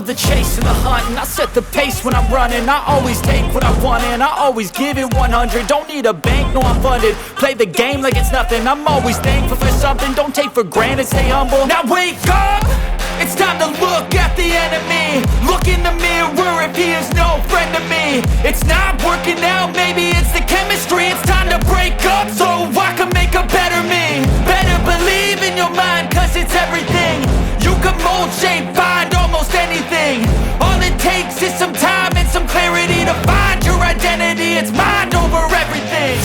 love the chase and the hunt, and I set the pace when I'm running. I always take what I want and I always give it 100. Don't need a bank, no I'm funded. Play the game like it's nothing. I'm always thankful for something. Don't take for granted, stay humble. Now wake up! It's time to look at the enemy. Look in the mirror if he is no friend to me. It's not working out, maybe it's the chemistry. It's time to break up so I can make a better me. Better believe in your mind, cause it's everything. You can mold, shape, find almost anything. All it takes is some time and some clarity to find your identity. It's mind over everything.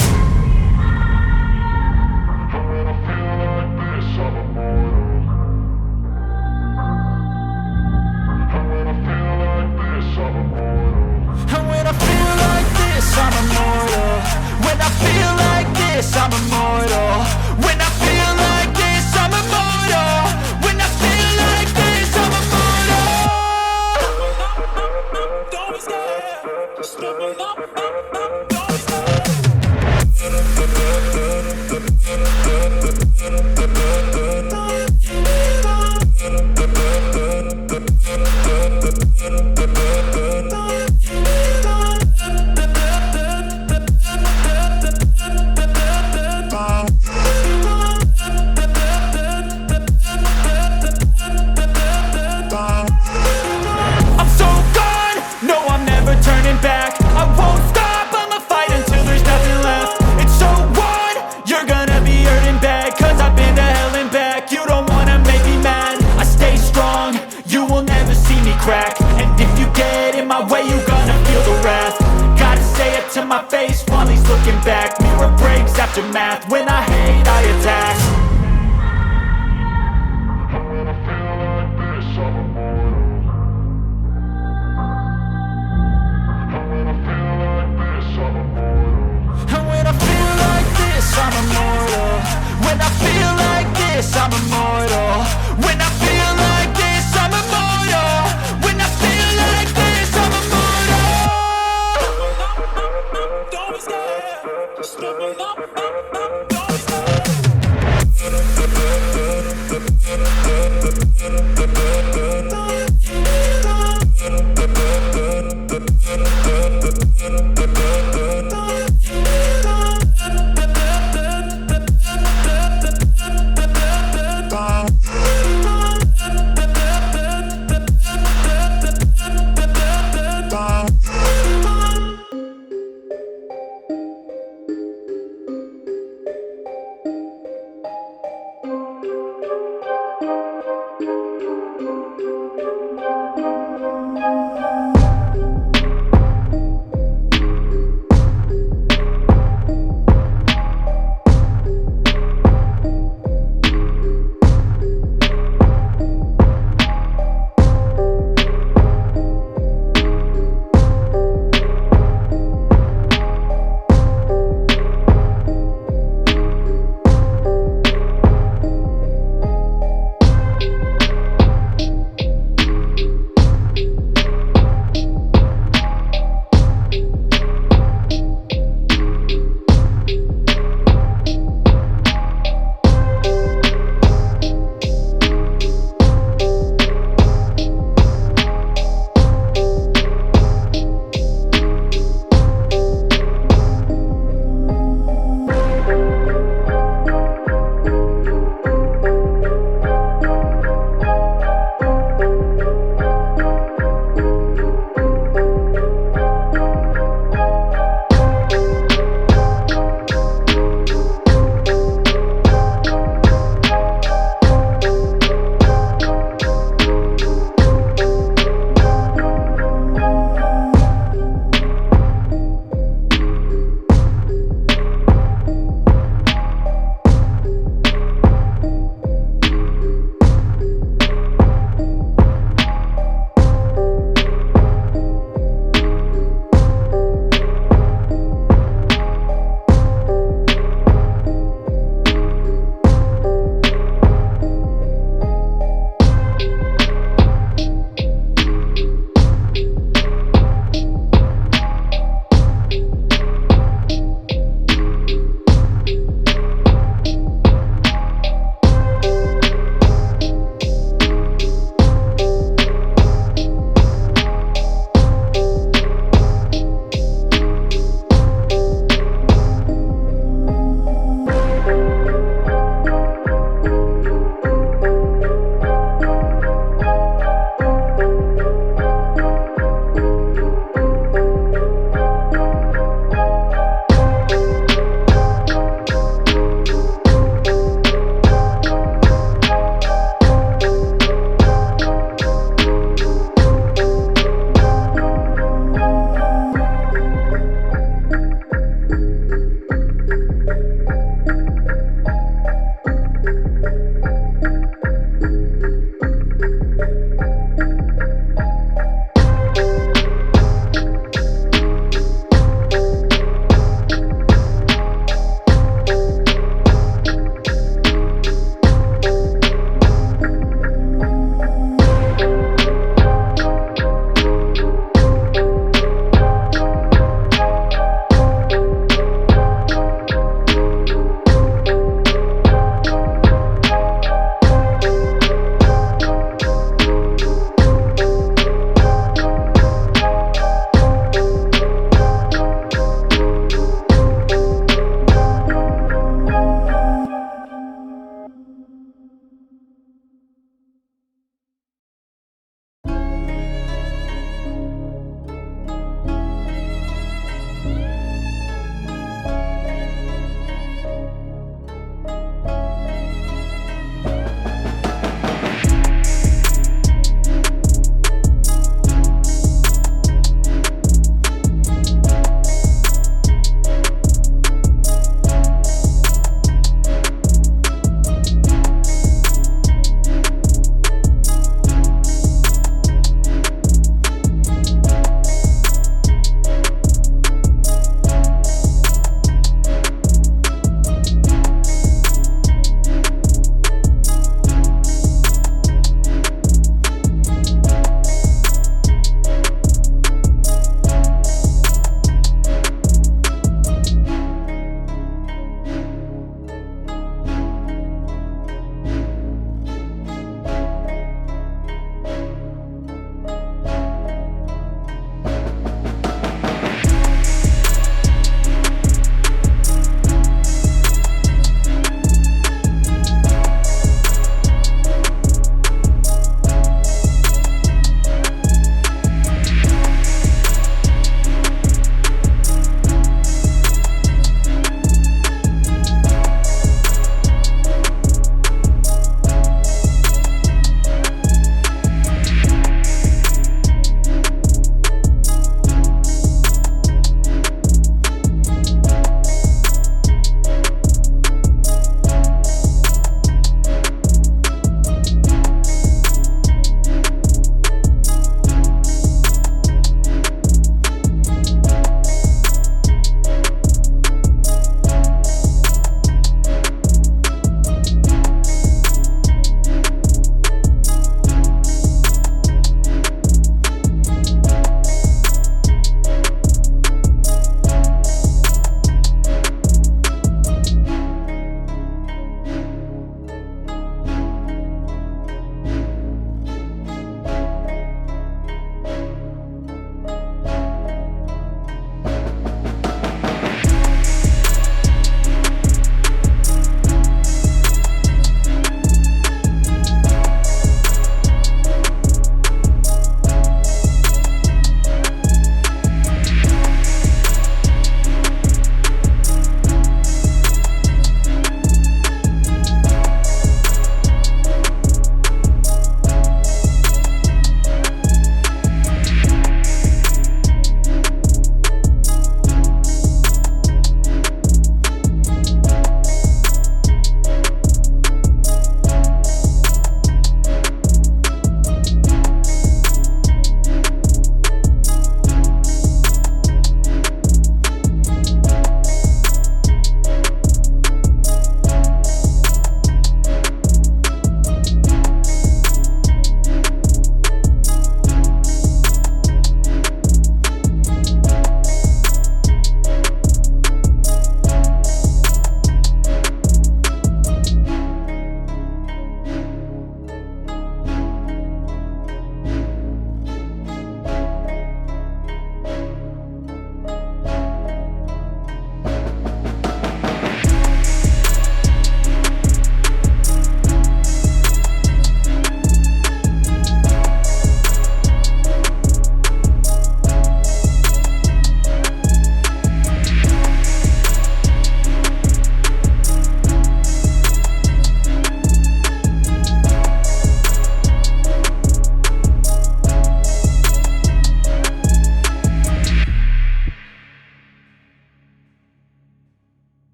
I'm immortal. When I feel like this, I'm immortal. When I feel like this, I'm immortal. When I feel like this, I'm immortal. Don't be scared. Just level up. Don't be scared. And if you get in my way, you gonna feel the wrath. Gotta say it to my face while he's looking back. Mirror breaks after math. When I hate, I attack.